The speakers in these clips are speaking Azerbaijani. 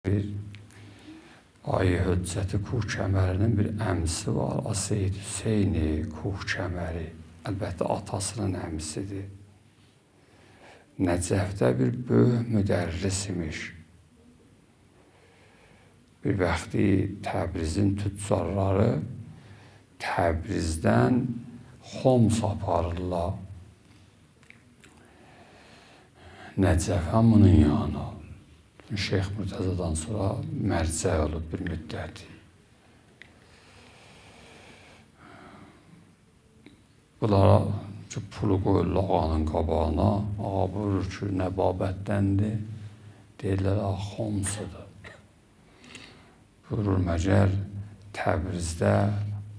Bir Ayı Höccəti Kuhkəmərinin bir əmisi var. Seyyid Hüseyni Kuhkəməri. Əlbəttə atasının əmisidir. Nəcəfdə bir böyük müdərris imiş. Bir vaxtı Təbrizin tüccarları Təbrizdən Xoms aparırlar. Nəcəf hamının yanına. Şeyx Mürtəzadan sonra mərcə olub bir müddət. Bunlara pulu qoyurlar ağanın qabağına. Ağa buyurur ki, nə babətdəndir? Deyirlər, Xomsudur. Buyurur, məgər Təbrizdə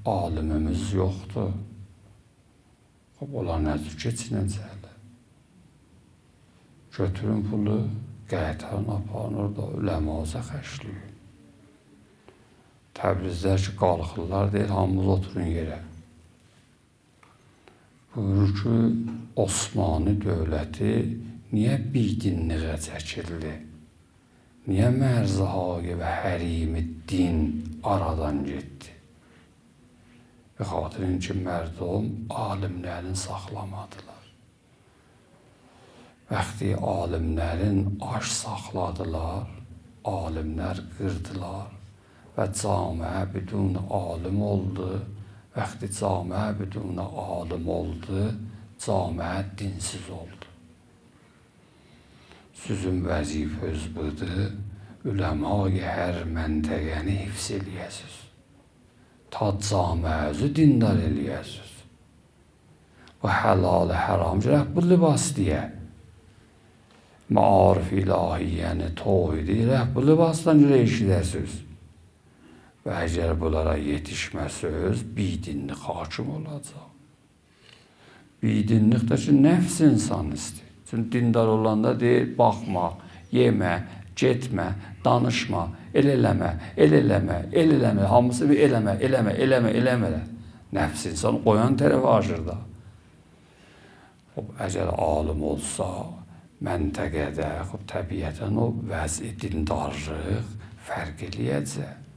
alimimiz yoxdur. Onlar nədir keçinəcəklər? Götürün pulu, qaytarın, aparın orada üləmazə xəşləyin. Təbrizdə ki, qalxırlar, deyir, hamımız oturun yerə. Buyurur ki, Osmanlı dövləti niyə bidinliğə çəkildi? Niyə mərzahagi və hərimi din aradan getdi? Və xatirin ki, mərdum alimlərin saxlamadılar. Vaxtı alimlərin aş saxladılar, alimlər qırdılar və camiə bidun alim oldu. Vaxtı camiə bidun alim oldu, camiə dinsiz oldu. Sizin vəzifəniz budur, üləma-i hər məntəqəni hifz eləyəsiz. Ta camiəzi dindar eləyəsiz. Bu həlal həram gərək bu libas deyə. Maarif ilahiyyəni, tohidi gərək bu libasdan görə eşidəsiz. Və əgər bunlara yetişməsəz, bidinlik hakim olacaq. Bidinlik də ki, nəfs insan istəyir. Çünki dindar olanda deyir, baxma, yemə, getmə, danışma, el eləmə, el eləmə, el eləmə, hamısı bir eləmə, eləmə, eləmə, eləmə. Nəfs insan qoyan tərəf aşır da. Əgər alim olsa, məntəqədə, təbiətən o vəzi dindarlıq fərq eləyəcək.